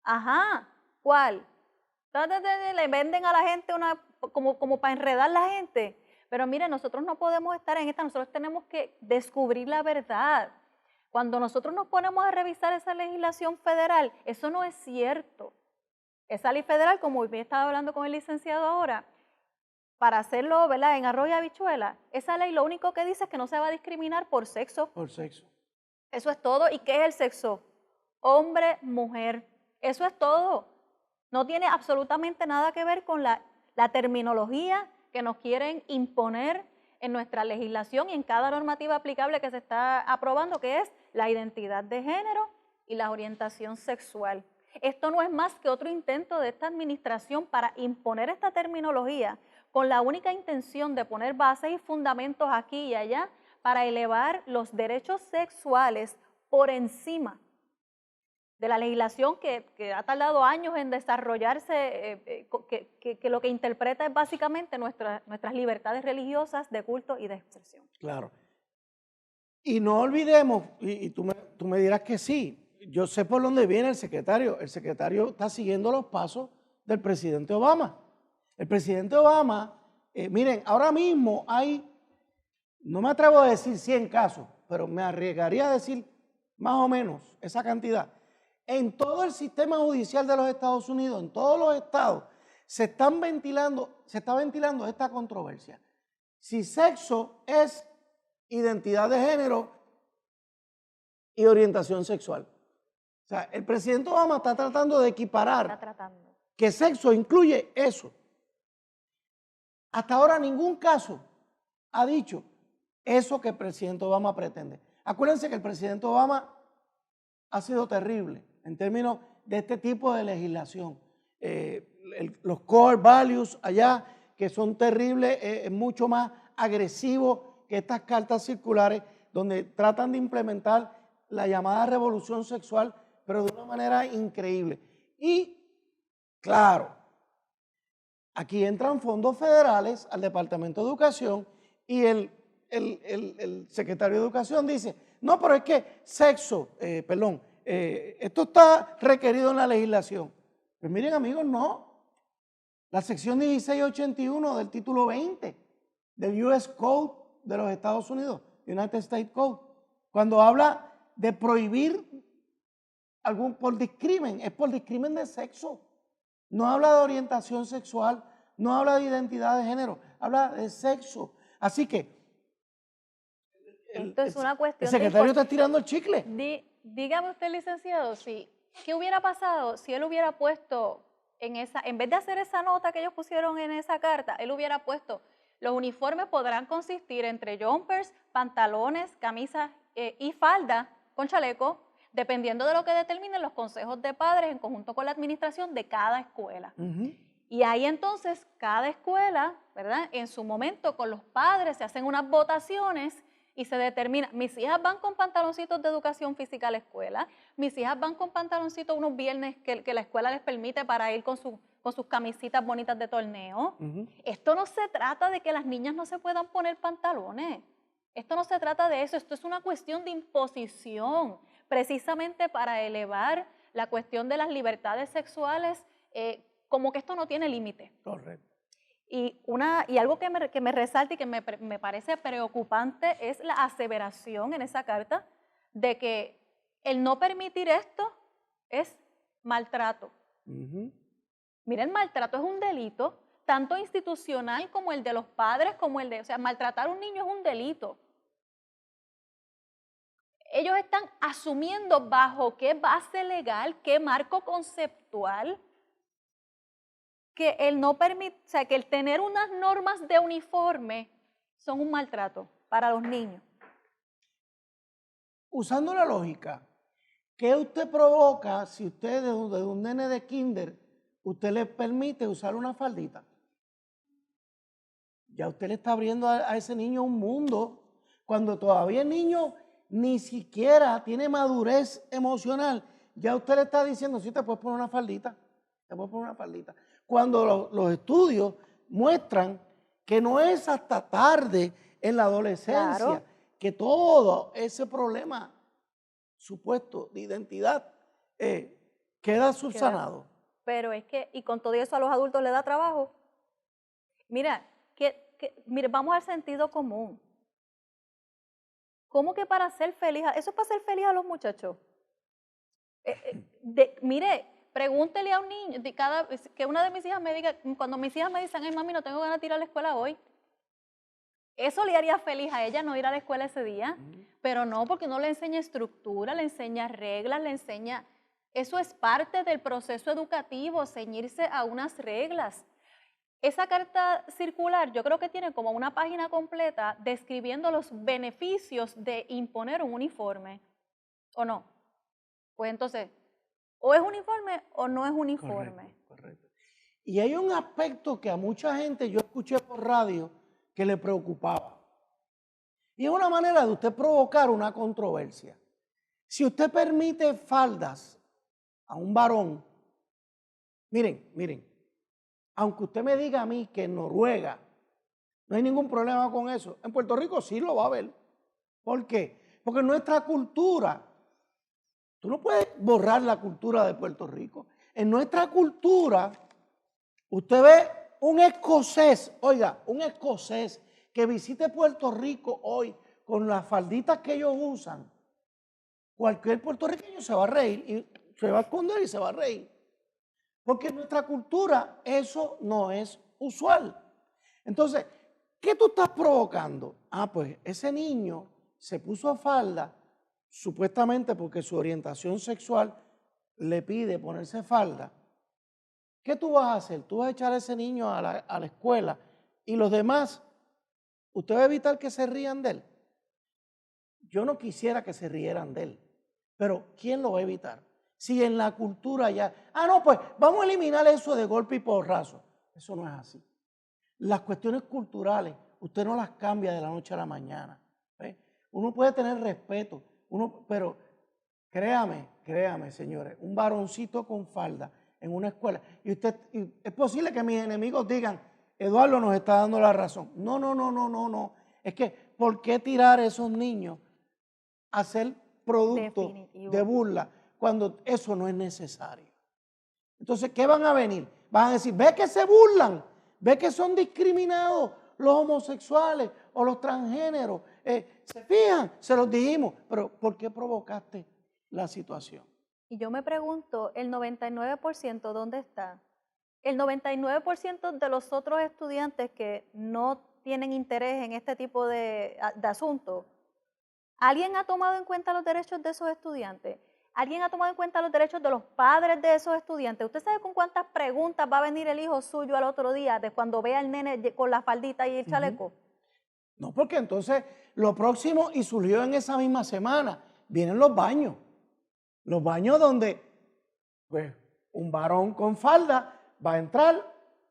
S2: Ajá, ¿cuál? Le venden a la gente como para enredar a la gente. Pero mire, nosotros no podemos estar en esta, nosotros tenemos que descubrir la verdad. Cuando nosotros nos ponemos a revisar esa legislación federal, eso no es cierto. Esa ley federal, como bien estaba hablando con el licenciado ahora, para hacerlo, ¿verdad?, en arroz y habichuela, esa ley lo único que dice es que no se va a discriminar por sexo.
S1: Por sexo.
S2: Eso es todo. ¿Y qué es el sexo? Hombre, mujer. Eso es todo. No tiene absolutamente nada que ver con la terminología que nos quieren imponer en nuestra legislación y en cada normativa aplicable que se está aprobando, que es la identidad de género y la orientación sexual. Esto no es más que otro intento de esta administración para imponer esta terminología con la única intención de poner bases y fundamentos aquí y allá para elevar los derechos sexuales por encima de la legislación que ha tardado años en desarrollarse, que lo que interpreta es básicamente nuestras libertades religiosas de culto y de expresión.
S1: Claro. Y no olvidemos, y tú me dirás que sí, yo sé por dónde viene el secretario. El secretario está siguiendo los pasos del presidente Obama. El presidente Obama, miren, ahora mismo hay, no me atrevo a decir 100 casos, pero me arriesgaría a decir más o menos esa cantidad. En todo el sistema judicial de los Estados Unidos, en todos los estados, se está ventilando esta controversia. Si sexo es identidad de género y orientación sexual. O sea, el presidente Obama está tratando de equiparar que sexo incluye eso. Hasta ahora ningún caso ha dicho eso que el presidente Obama pretende. Acuérdense que el presidente Obama ha sido terrible en términos de este tipo de legislación. Los core values allá, que son terribles, es mucho más agresivo que estas cartas circulares donde tratan de implementar la llamada revolución sexual, pero de una manera increíble. Y, claro, aquí entran fondos federales al Departamento de Educación y el secretario de Educación dice, no, pero es que esto está requerido en la legislación. Pues miren, amigos, no. La sección 1681 del título 20 del US Code de los Estados Unidos, United States Code, cuando habla de prohibir por discrimen, es por discrimen de sexo. No habla de orientación sexual, no habla de identidad de género, habla de sexo. Así que
S2: esto es una cuestión
S1: el secretario está tirando el chicle.
S2: Dígame usted, licenciado, ¿qué hubiera pasado si él hubiera puesto en vez de hacer esa nota que ellos pusieron en esa carta, él hubiera puesto, los uniformes podrán consistir entre jumpers, pantalones, camisas y falda con chaleco, dependiendo de lo que determinen los consejos de padres en conjunto con la administración de cada escuela. Y ahí entonces cada escuela, ¿verdad? En su momento con los padres se hacen unas votaciones y se determina, mis hijas van con pantaloncitos de educación física a la escuela, mis hijas van con pantaloncitos unos viernes que la escuela les permite para ir con sus camisitas bonitas de torneo. Esto no se trata de que las niñas no se puedan poner pantalones. Esto no se trata de eso, esto es una cuestión de imposición, precisamente para elevar la cuestión de las libertades sexuales, como que esto no tiene límite.
S1: Correcto.
S2: Y algo que me resalta y que me parece preocupante es la aseveración en esa carta de que el no permitir esto es maltrato. Miren, maltrato es un delito, tanto institucional como el de los padres, o sea, maltratar a un niño es un delito. Ellos están asumiendo bajo qué base legal, qué marco conceptual, que que el tener unas normas de uniforme son un maltrato para los niños.
S1: Usando la lógica, ¿qué usted provoca si usted de un nene de kinder, usted le permite usar una faldita? Ya usted le está abriendo a ese niño un mundo, cuando todavía el niño ni siquiera tiene madurez emocional, ya usted le está diciendo, sí, te puedes poner una faldita, te puedes poner una faldita. Cuando los estudios muestran que no es hasta tarde en la adolescencia, claro, que todo ese problema supuesto de identidad queda subsanado.
S2: Pero es que, y con todo eso a los adultos les da trabajo. Mira, mire, vamos al sentido común. ¿Cómo que para ser feliz? Eso es para ser feliz a los muchachos. Mire, pregúntele a un niño, que una de mis hijas me diga, cuando mis hijas me dicen, ay mami, no tengo ganas de ir a la escuela hoy. Eso le haría feliz a ella no ir a la escuela ese día, pero no, porque no le enseña estructura, le enseña reglas, le enseña... Eso es parte del proceso educativo, ceñirse a unas reglas. Esa carta circular yo creo que tiene como una página completa describiendo los beneficios de imponer un uniforme, ¿o no? Pues entonces, o es uniforme o no es uniforme.
S1: Correcto, correcto. Y hay un aspecto que a mucha gente yo escuché por radio que le preocupaba. Y es una manera de usted provocar una controversia. Si usted permite faldas a un varón, miren, aunque usted me diga a mí que en Noruega no hay ningún problema con eso, en Puerto Rico sí lo va a haber. ¿Por qué? Porque nuestra cultura, tú no puedes borrar la cultura de Puerto Rico. En nuestra cultura, usted ve un escocés, oiga, un escocés que visite Puerto Rico hoy con las falditas que ellos usan, cualquier puertorriqueño se va a reír y se va a esconder y se va a reír. Porque en nuestra cultura eso no es usual. Entonces, ¿qué tú estás provocando? Pues ese niño se puso falda supuestamente porque su orientación sexual le pide ponerse falda. ¿Qué tú vas a hacer? Tú vas a echar a ese niño a la escuela y los demás, ¿Usted va a evitar que se rían de él? Yo no quisiera que se rieran de él, pero ¿quién lo va a evitar? Si en la cultura ya, no, pues vamos a eliminar eso de golpe y porrazo. Eso no es así. Las cuestiones culturales, usted no las cambia de la noche a la mañana. ¿Ve? Uno puede tener respeto, pero créame, señores, un varoncito con falda en una escuela, y es posible que mis enemigos digan, Eduardo nos está dando la razón. No. Es que, ¿por qué tirar a esos niños a ser producto
S2: Definitivo.
S1: de burla cuando eso no es necesario? Entonces, ¿qué van a venir? Van a decir, ve que se burlan, ve que son discriminados los homosexuales o los transgéneros. ¿Se fijan? Se los dijimos, pero ¿por qué provocaste la situación?
S2: Y yo me pregunto, ¿el 99% dónde está? El 99% de los otros estudiantes que no tienen interés en este tipo de asuntos, ¿alguien ha tomado en cuenta los derechos de esos estudiantes? ¿Alguien ha tomado en cuenta los derechos de los padres de esos estudiantes? ¿Usted sabe con cuántas preguntas va a venir el hijo suyo al otro día de cuando vea al nene con la faldita y el chaleco?
S1: No, porque entonces lo próximo, y surgió en esa misma semana, vienen los baños. Los baños donde pues, un varón con falda va a entrar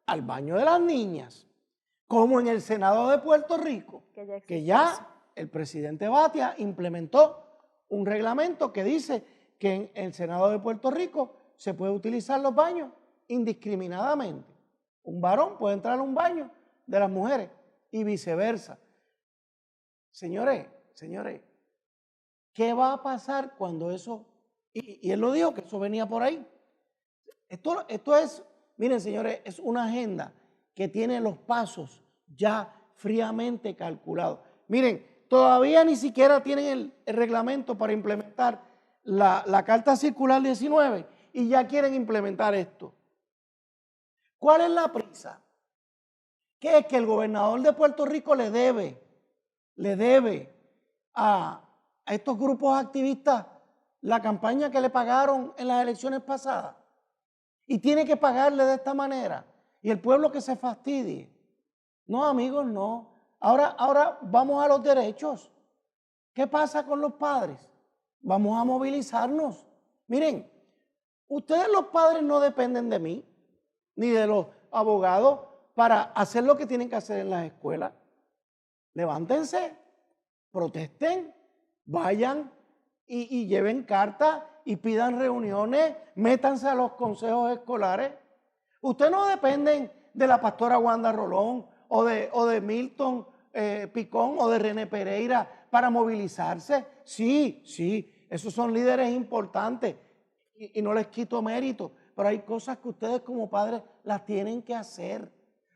S1: al baño de las niñas, como en el Senado de Puerto Rico, que ya el presidente Batia implementó un reglamento que dice que en el Senado de Puerto Rico se puede utilizar los baños indiscriminadamente. Un varón puede entrar a un baño de las mujeres y viceversa. Señores, ¿qué va a pasar cuando eso? Y él lo dijo, que eso venía por ahí. Esto es, miren señores, es una agenda que tiene los pasos ya fríamente calculados. Miren, todavía ni siquiera tienen el reglamento para implementar la Carta Circular 19 y ya quieren implementar esto. ¿Cuál es la prisa? Que es que el gobernador de Puerto Rico le debe a estos grupos activistas la campaña que le pagaron en las elecciones pasadas y tiene que pagarle de esta manera y el pueblo que se fastidie. No, amigos, no. Ahora vamos a los derechos. ¿Qué pasa con los padres? Vamos a movilizarnos. Miren, ustedes los padres no dependen de mí ni de los abogados para hacer lo que tienen que hacer en las escuelas. Levántense, protesten, vayan y lleven cartas y pidan reuniones, métanse a los consejos escolares. Ustedes no dependen de la pastora Wanda Rolón o de Milton Picón o de René Pereira para movilizarse. Sí, esos son líderes importantes y no les quito mérito, pero hay cosas que ustedes como padres las tienen que hacer.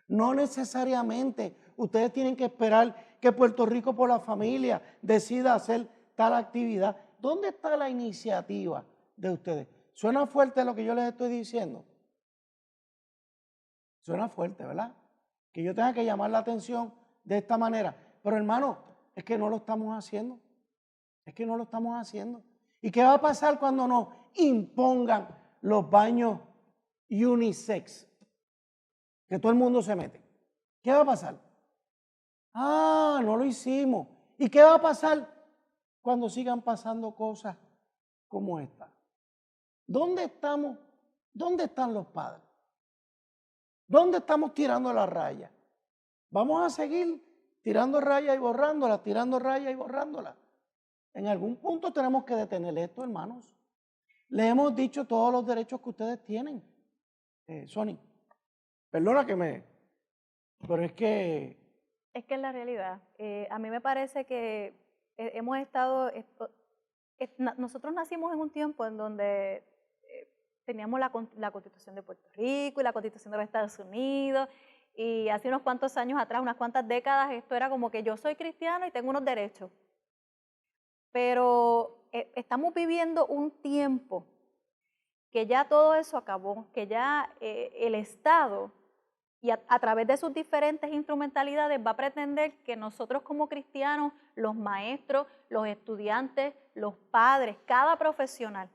S1: No necesariamente ustedes tienen que esperar que Puerto Rico por la Familia decida hacer tal actividad. ¿Dónde está la iniciativa de ustedes? ¿Suena fuerte lo que yo les estoy diciendo? Suena fuerte, ¿verdad? Que yo tenga que llamar la atención de esta manera. Pero hermano, es que no lo estamos haciendo. Es que no lo estamos haciendo. ¿Y qué va a pasar cuando nos impongan los baños unisex? Que todo el mundo se mete. ¿Qué va a pasar? No lo hicimos. ¿Y qué va a pasar cuando sigan pasando cosas como esta? ¿Dónde estamos? ¿Dónde están los padres? ¿Dónde estamos tirando la raya? Vamos a seguir tirando raya y borrándola, tirando raya y borrándola. En algún punto tenemos que detener esto, hermanos. Les hemos dicho todos los derechos que ustedes tienen. Sony, perdona pero es que...
S2: Es que es la realidad. A mí me parece que hemos estado... nosotros nacimos en un tiempo en donde teníamos la Constitución de Puerto Rico y la Constitución de los Estados Unidos, y hace unos cuantos años atrás, unas cuantas décadas, esto era como que yo soy cristiano y tengo unos derechos. Pero estamos viviendo un tiempo que ya todo eso acabó, que ya el Estado, y a través de sus diferentes instrumentalidades, va a pretender que nosotros como cristianos, los maestros, los estudiantes, los padres, cada profesional,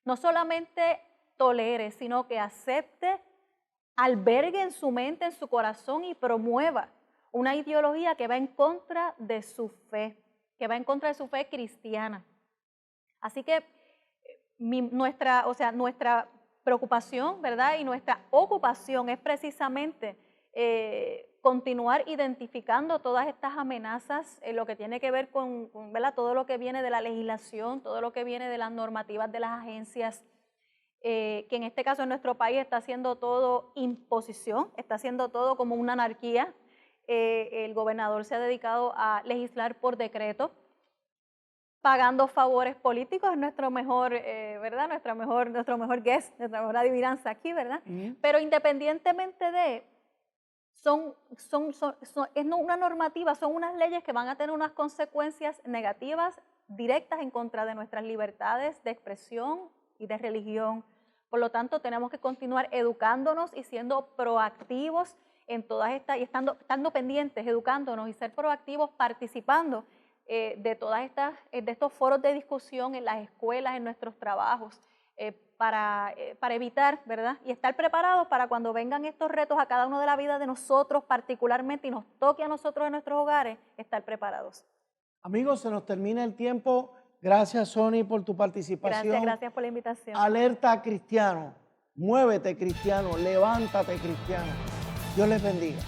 S2: no solamente tolere, sino que acepte, albergue en su mente, en su corazón y promueva una ideología que va en contra de su fe, que va en contra de su fe cristiana. Así que nuestra preocupación, ¿verdad? Y nuestra ocupación es precisamente continuar identificando todas estas amenazas en lo que tiene que ver con ¿verdad? Todo lo que viene de la legislación, todo lo que viene de las normativas de las agencias, que en este caso en nuestro país está haciendo todo imposición, está haciendo todo como una anarquía. El gobernador se ha dedicado a legislar por decreto, pagando favores políticos, es nuestro mejor, ¿verdad? Nuestro mejor guest, nuestra mejor adivinanza aquí, ¿verdad? Pero independientemente de, es una normativa, son unas leyes que van a tener unas consecuencias negativas, directas en contra de nuestras libertades de expresión y de religión. Por lo tanto, tenemos que continuar educándonos y siendo proactivos en todas estas, y estando pendientes, educándonos y ser proactivos, participando de todas estas, de estos foros de discusión en las escuelas, en nuestros trabajos, para evitar, ¿verdad? Y estar preparados para cuando vengan estos retos a cada uno de la vida de nosotros particularmente y nos toque a nosotros en nuestros hogares, estar preparados.
S1: Amigos, se nos termina el tiempo. Gracias, Sony, por tu participación.
S2: Gracias por la invitación.
S1: Alerta cristiano, muévete cristiano, levántate cristiano. Dios les bendiga.